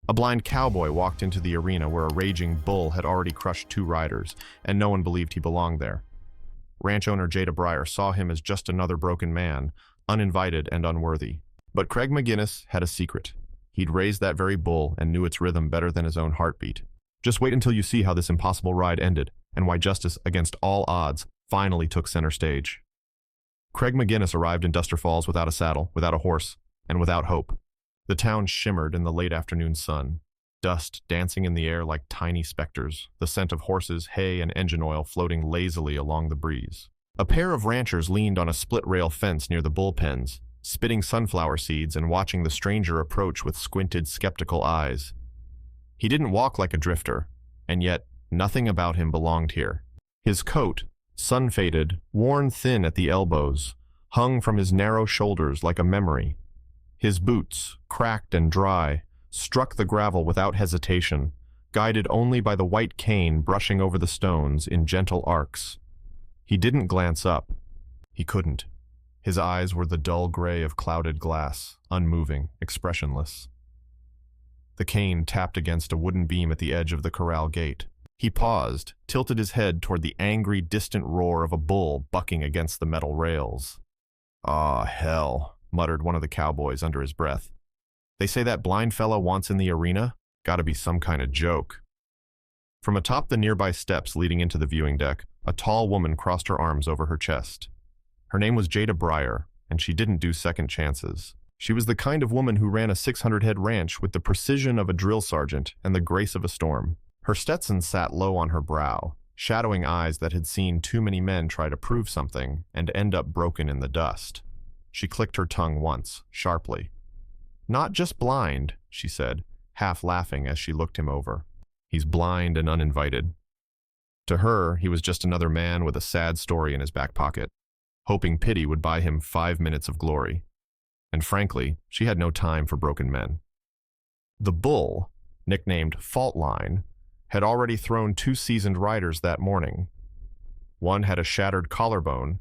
A blind cowboy walked into the arena where a raging bull had already crushed 2 riders, and no one believed he belonged there. Ranch owner Jada Breyer saw him as just another broken man, uninvited and unworthy. But Craig McGinnis had a secret. He'd raised that very bull and knew its rhythm better than his own heartbeat. Just wait until you see how this impossible ride ended, and why justice against all odds finally took center stage. Craig McGinnis arrived in Duster Falls without a saddle, without a horse, and without hope. The town shimmered in the late afternoon sun, dust dancing in the air like tiny specters, the scent of horses, hay, and engine oil floating lazily along the breeze. A pair of ranchers leaned on a split-rail fence near the bullpens, spitting sunflower seeds and watching the stranger approach with squinted, skeptical eyes. He didn't walk like a drifter, and yet nothing about him belonged here. His coat, sun-faded, worn thin at the elbows, hung from his narrow shoulders like a memory. His boots, cracked and dry, struck the gravel without hesitation, guided only by the white cane brushing over the stones in gentle arcs. He didn't glance up. He couldn't. His eyes were the dull gray of clouded glass, unmoving, expressionless. The cane tapped against a wooden beam at the edge of the corral gate. He paused, tilted his head toward the angry, distant roar of a bull bucking against the metal rails. "Ah, hell," muttered one of the cowboys under his breath. "They say that blind fella wants in the arena? Gotta be some kind of joke." From atop the nearby steps leading into the viewing deck, a tall woman crossed her arms over her chest. Her name was Jada Breyer, and she didn't do second chances. She was the kind of woman who ran a 600-head ranch with the precision of a drill sergeant and the grace of a storm. Her Stetson sat low on her brow, shadowing eyes that had seen too many men try to prove something and end up broken in the dust. She clicked her tongue once, sharply. "Not just blind," she said, half laughing as she looked him over. "He's blind and uninvited." To her, he was just another man with a sad story in his back pocket, hoping pity would buy him 5 minutes of glory. And frankly, she had no time for broken men. The bull, nicknamed Fault Line, had already thrown 2 seasoned riders that morning. One had a shattered collarbone,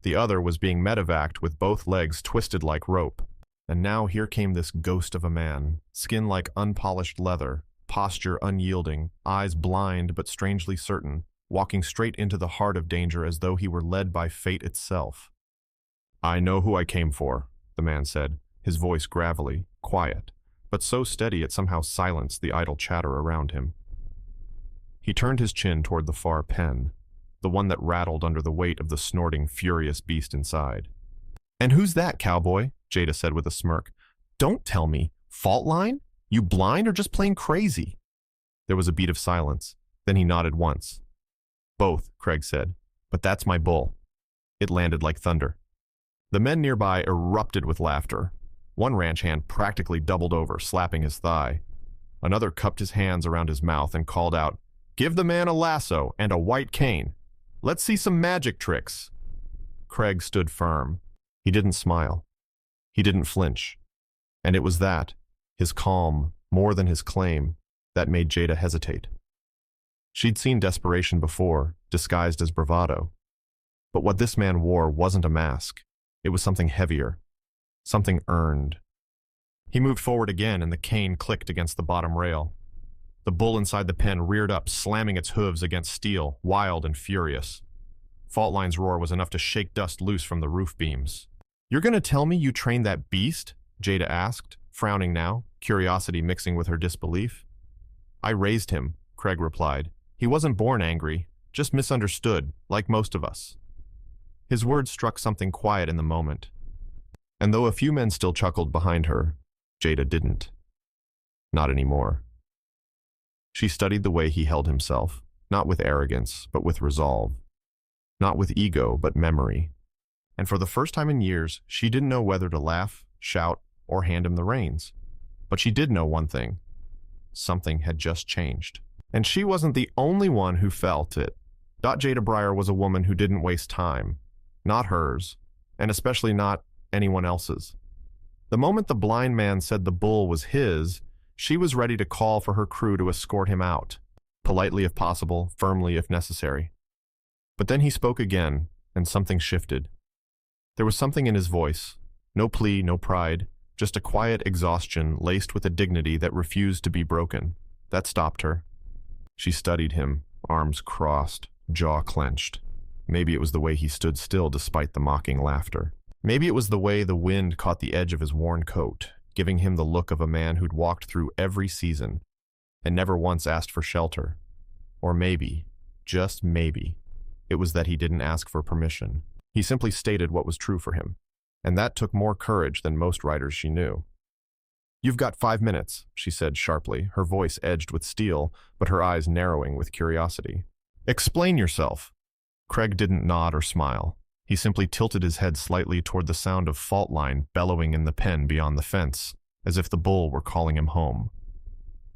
the other was being medevaced with both legs twisted like rope. And now here came this ghost of a man, skin like unpolished leather, posture unyielding, eyes blind but strangely certain, walking straight into the heart of danger as though he were led by fate itself. "I know who I came for," the man said, his voice gravelly, quiet, but so steady it somehow silenced the idle chatter around him. He turned his chin toward the far pen, the one that rattled under the weight of the snorting, furious beast inside. "And who's that, cowboy?" Jada said with a smirk. "Don't tell me. Fault Line? You blind or just plain crazy?" There was a beat of silence. Then he nodded once. "Both," Craig said, "but that's my bull." It landed like thunder. The men nearby erupted with laughter. One ranch hand practically doubled over, slapping his thigh. Another cupped his hands around his mouth and called out, "Give the man a lasso and a white cane. Let's see some magic tricks." Craig stood firm. He didn't smile. He didn't flinch. And it was that, his calm, more than his claim, that made Jada hesitate. She'd seen desperation before, disguised as bravado. But what this man wore wasn't a mask. It was something heavier, something earned. He moved forward again and the cane clicked against the bottom rail. The bull inside the pen reared up, slamming its hooves against steel, wild and furious. Fault Line's roar was enough to shake dust loose from the roof beams. "You're gonna tell me you trained that beast?" Jada asked, frowning now, curiosity mixing with her disbelief. "I raised him," Craig replied. "He wasn't born angry, just misunderstood, like most of us." His words struck something quiet in the moment. And though a few men still chuckled behind her, Jada didn't. Not anymore. She studied the way he held himself, not with arrogance, but with resolve. Not with ego, but memory. And for the first time in years, she didn't know whether to laugh, shout, or hand him the reins. But she did know one thing. Something had just changed. And she wasn't the only one who felt it. Jada Breyer was a woman who didn't waste time. Not hers, and especially not anyone else's. The moment the blind man said the bull was his, she was ready to call for her crew to escort him out, politely if possible, firmly if necessary. But then he spoke again, and something shifted. There was something in his voice, no plea, no pride, just a quiet exhaustion laced with a dignity that refused to be broken. That stopped her. She studied him, arms crossed, jaw clenched. Maybe it was the way he stood still despite the mocking laughter. Maybe it was the way the wind caught the edge of his worn coat, giving him the look of a man who'd walked through every season and never once asked for shelter. Or maybe, just maybe, it was that he didn't ask for permission. He simply stated what was true for him, and that took more courage than most writers she knew. "You've got 5 minutes," she said sharply, her voice edged with steel, but her eyes narrowing with curiosity. "Explain yourself." Craig didn't nod or smile. He simply tilted his head slightly toward the sound of fault line bellowing in the pen beyond the fence, as if the bull were calling him home.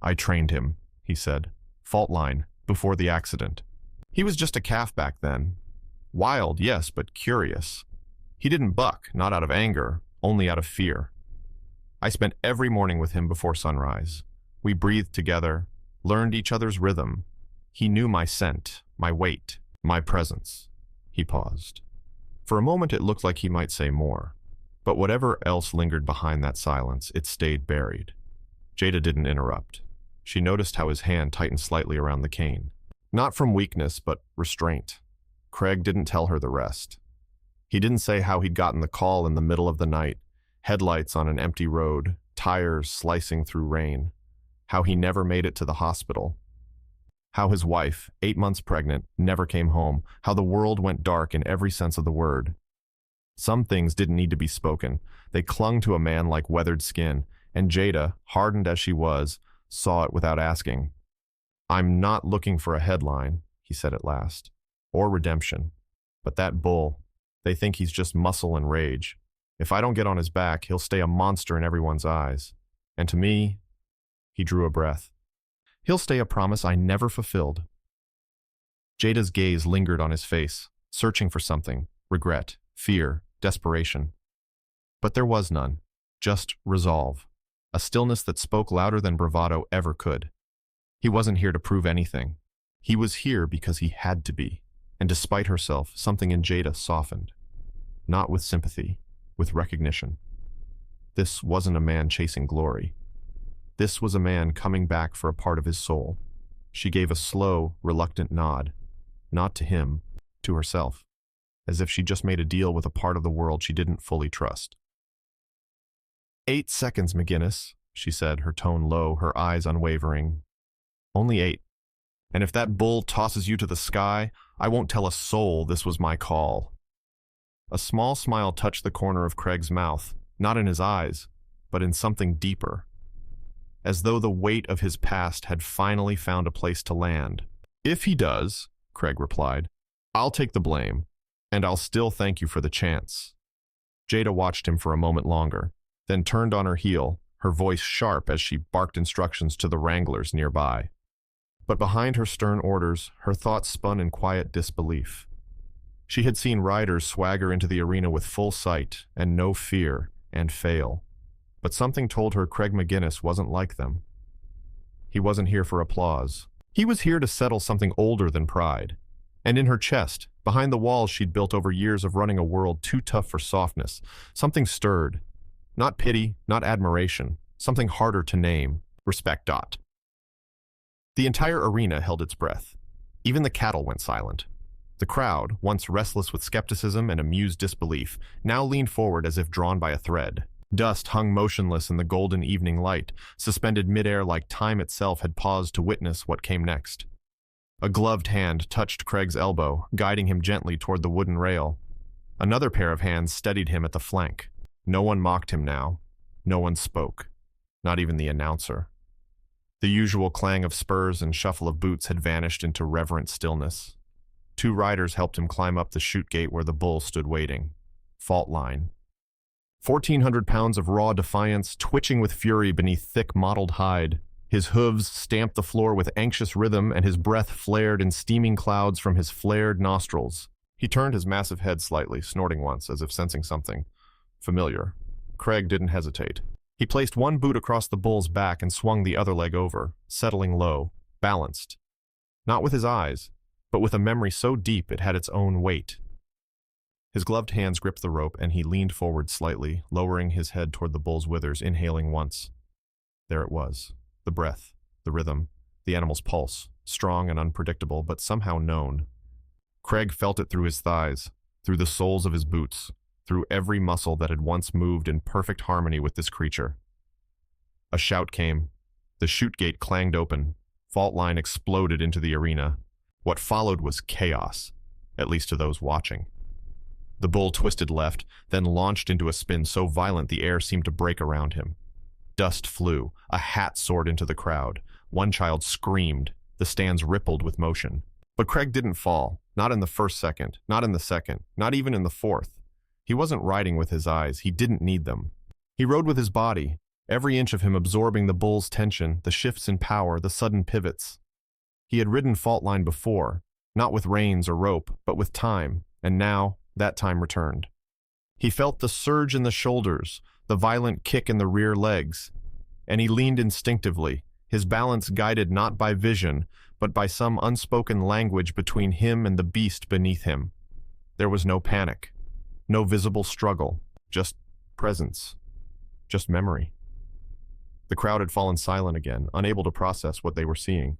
"I trained him," he said. "Fault line, before the accident. He was just a calf back then. Wild, yes, but curious. He didn't buck, not out of anger, only out of fear. I spent every morning with him before sunrise. We breathed together, learned each other's rhythm. He knew my scent, my weight, my presence." He paused. For a moment it looked like he might say more, but whatever else lingered behind that silence, it stayed buried. Jada didn't interrupt. She noticed how his hand tightened slightly around the cane. Not from weakness, but restraint. Craig didn't tell her the rest. He didn't say how he'd gotten the call in the middle of the night, headlights on an empty road, tires slicing through rain, how he never made it to the hospital, how his wife, 8 months pregnant, never came home, how the world went dark in every sense of the word. Some things didn't need to be spoken. They clung to a man like weathered skin, and Jada, hardened as she was, saw it without asking. "I'm not looking for a headline," he said at last, "or redemption. But that bull, they think he's just muscle and rage. If I don't get on his back, he'll stay a monster in everyone's eyes. And to me," he drew a breath, "he'll stay a promise I never fulfilled." Jada's gaze lingered on his face, searching for something, regret, fear, desperation. But there was none, just resolve, a stillness that spoke louder than bravado ever could. He wasn't here to prove anything. He was here because he had to be, and despite herself, something in Jada softened. Not with sympathy, with recognition. This wasn't a man chasing glory. This was a man coming back for a part of his soul. She gave a slow, reluctant nod, not to him, to herself, as if she just made a deal with a part of the world she didn't fully trust. 8 seconds, McGinnis," she said, her tone low, her eyes unwavering. "Only 8. And if that bull tosses you to the sky, I won't tell a soul this was my call." A small smile touched the corner of Craig's mouth, not in his eyes, but in something deeper, as though the weight of his past had finally found a place to land. "If he does," Craig replied, "I'll take the blame, and I'll still thank you for the chance." Jada watched him for a moment longer, then turned on her heel, her voice sharp as she barked instructions to the wranglers nearby. But behind her stern orders, her thoughts spun in quiet disbelief. She had seen riders swagger into the arena with full sight and no fear and fail. But something told her Craig McGinnis wasn't like them. He wasn't here for applause. He was here to settle something older than pride. And in her chest, behind the walls she'd built over years of running a world too tough for softness, something stirred. Not pity, not admiration, something harder to name. Respect. The entire arena held its breath. Even the cattle went silent. The crowd, once restless with skepticism and amused disbelief, now leaned forward as if drawn by a thread. Dust hung motionless in the golden evening light, suspended midair like time itself had paused to witness what came next. A gloved hand touched Craig's elbow, guiding him gently toward the wooden rail. Another pair of hands steadied him at the flank. No one mocked him now. No one spoke. Not even the announcer. The usual clang of spurs and shuffle of boots had vanished into reverent stillness. 2 riders helped him climb up the chute gate where the bull stood waiting. Fault line. 1,400 pounds of raw defiance, twitching with fury beneath thick mottled hide. His hooves stamped the floor with anxious rhythm, and his breath flared in steaming clouds from his flared nostrils. He turned his massive head slightly, snorting once, as if sensing something familiar. Craig didn't hesitate. He placed one boot across the bull's back and swung the other leg over, settling low, balanced. Not with his eyes, but with a memory so deep it had its own weight. His gloved hands gripped the rope, and he leaned forward slightly, lowering his head toward the bull's withers, inhaling once. There it was. The breath, the rhythm, the animal's pulse, strong and unpredictable, but somehow known. Craig felt it through his thighs, through the soles of his boots, through every muscle that had once moved in perfect harmony with this creature. A shout came. The chute gate clanged open. Fault line exploded into the arena. What followed was chaos, at least to those watching. The bull twisted left, then launched into a spin so violent the air seemed to break around him. Dust flew. A hat soared into the crowd. One child screamed. The stands rippled with motion. But Craig didn't fall. Not in the first second. Not in the second. Not even in the fourth. He wasn't riding with his eyes. He didn't need them. He rode with his body, every inch of him absorbing the bull's tension, the shifts in power, the sudden pivots. He had ridden fault line before, not with reins or rope, but with time, and now that time returned. He felt the surge in the shoulders, the violent kick in the rear legs, and he leaned instinctively, his balance guided not by vision, but by some unspoken language between him and the beast beneath him. There was no panic, no visible struggle, just presence, just memory. The crowd had fallen silent again, unable to process what they were seeing.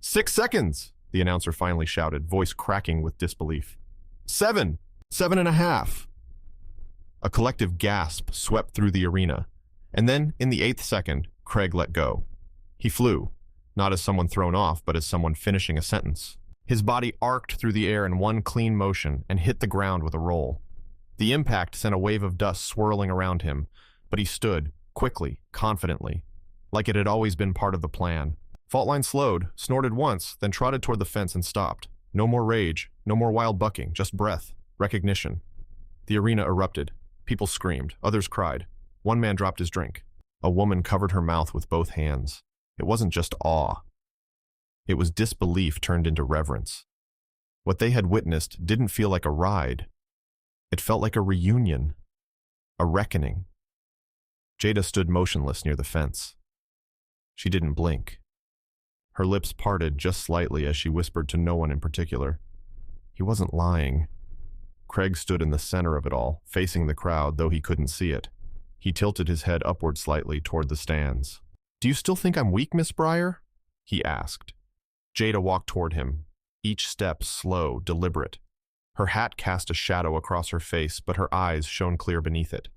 6 seconds, the announcer finally shouted, voice cracking with disbelief. 7, 7.5. A collective gasp swept through the arena, and then, in the 8th second, Craig let go. He flew, not as someone thrown off, but as someone finishing a sentence. His body arced through the air in one clean motion and hit the ground with a roll. The impact sent a wave of dust swirling around him, but he stood, quickly, confidently, like it had always been part of the plan. Fault line slowed, snorted once, then trotted toward the fence and stopped. No more rage, no more wild bucking, just breath, recognition. The arena erupted. People screamed, others cried. One man dropped his drink. A woman covered her mouth with both hands. It wasn't just awe. It was disbelief turned into reverence. What they had witnessed didn't feel like a ride. It felt like a reunion, a reckoning. Jada stood motionless near the fence. She didn't blink. Her lips parted just slightly as she whispered to no one in particular. He wasn't lying. Craig stood in the center of it all, facing the crowd, though he couldn't see it. He tilted his head upward slightly toward the stands. "Do you still think I'm weak, Miss Breyer?" he asked. Jada walked toward him, each step slow, deliberate. Her hat cast a shadow across her face, but her eyes shone clear beneath it.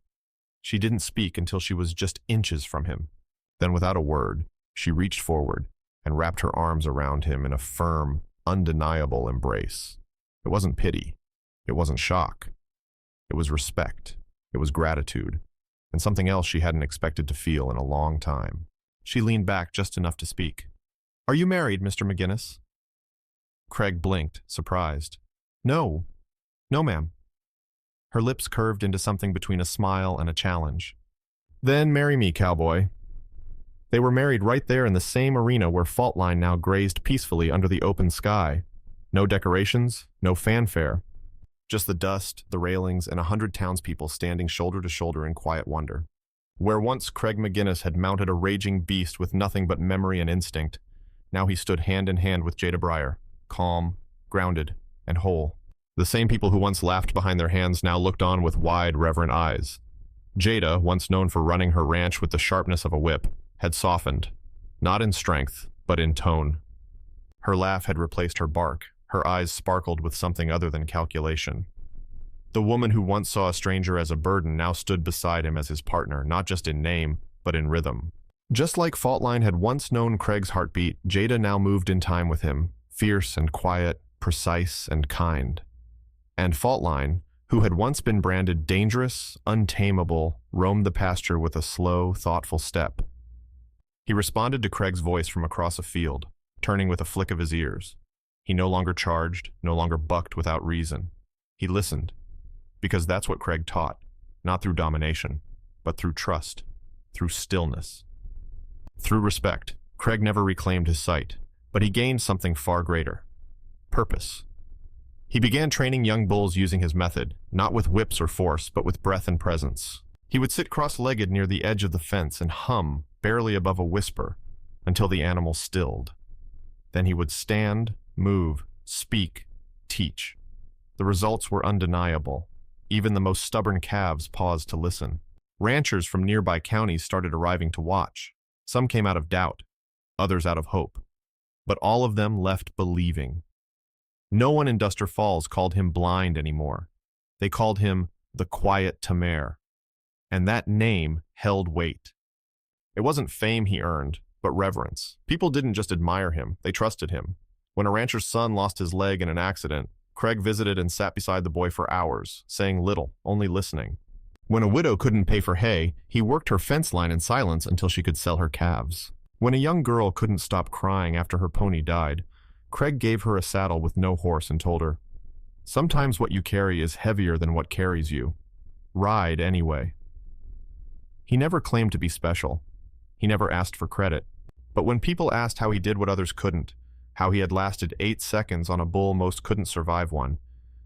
She didn't speak until she was just inches from him. Then, without a word, she reached forward and wrapped her arms around him in a firm, undeniable embrace. It wasn't pity. It wasn't shock. It was respect. It was gratitude, and something else she hadn't expected to feel in a long time. She leaned back just enough to speak. "Are you married, Mr. McGinnis?" Craig blinked, surprised. No, ma'am." Her lips curved into something between a smile and a challenge. "Then marry me, cowboy." They were married right there in the same arena where Fault Line now grazed peacefully under the open sky. No decorations, no fanfare. Just the dust, the railings, and 100 townspeople standing shoulder to shoulder in quiet wonder. Where once Craig McGinnis had mounted a raging beast with nothing but memory and instinct, now he stood hand in hand with Jada Breyer, calm, grounded, and whole. The same people who once laughed behind their hands now looked on with wide, reverent eyes. Jada, once known for running her ranch with the sharpness of a whip, had softened, not in strength, but in tone. Her laugh had replaced her bark. Her eyes sparkled with something other than calculation. The woman who once saw a stranger as a burden now stood beside him as his partner, not just in name, but in rhythm. Just like Fault Line had once known Craig's heartbeat, Jada now moved in time with him, fierce and quiet, precise and kind. And Fault Line, who had once been branded dangerous, untamable, roamed the pasture with a slow, thoughtful step. He responded to Craig's voice from across a field, turning with a flick of his ears. He no longer charged, no longer bucked without reason. He listened, because that's what Craig taught, not through domination, but through trust, through stillness. Through respect, Craig never reclaimed his sight, but he gained something far greater: purpose. He began training young bulls using his method, not with whips or force, but with breath and presence. He would sit cross-legged near the edge of the fence and hum, barely above a whisper, until the animal stilled. Then he would stand, move, speak, teach. The results were undeniable. Even the most stubborn calves paused to listen. Ranchers from nearby counties started arriving to watch. Some came out of doubt, others out of hope. But all of them left believing. No one in Duster Falls called him blind anymore. They called him the Quiet Tamed. And that name held weight. It wasn't fame he earned, but reverence. People didn't just admire him, they trusted him. When a rancher's son lost his leg in an accident, Craig visited and sat beside the boy for hours, saying little, only listening. When a widow couldn't pay for hay, he worked her fence line in silence until she could sell her calves. When a young girl couldn't stop crying after her pony died, Craig gave her a saddle with no horse and told her, "Sometimes what you carry is heavier than what carries you. Ride anyway." He never claimed to be special. He never asked for credit. But when people asked how he did what others couldn't, how he had lasted 8 seconds on a bull most couldn't survive one,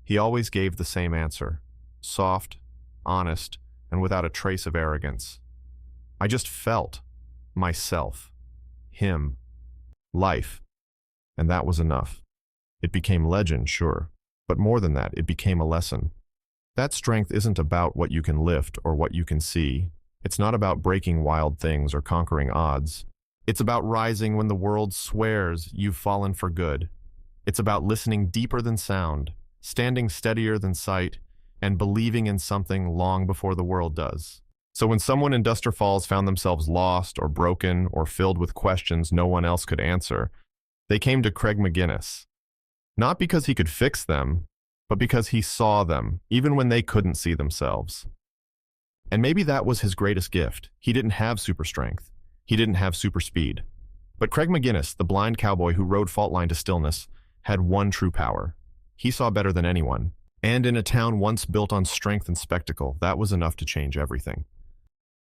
he always gave the same answer. Soft, honest, and without a trace of arrogance. "I just felt. Myself. Him. Life." And that was enough. It became legend, sure. But more than that, it became a lesson. That strength isn't about what you can lift or what you can see. It's not about breaking wild things or conquering odds. It's about rising when the world swears you've fallen for good. It's about listening deeper than sound, standing steadier than sight, and believing in something long before the world does. So when someone in Duster Falls found themselves lost or broken or filled with questions no one else could answer, they came to Craig McGinnis. Not because he could fix them, but because he saw them, even when they couldn't see themselves. And maybe that was his greatest gift. He didn't have super strength. He didn't have super speed. But Craig McGinnis, the blind cowboy who rode fault line to stillness, had one true power. He saw better than anyone. And in a town once built on strength and spectacle, that was enough to change everything.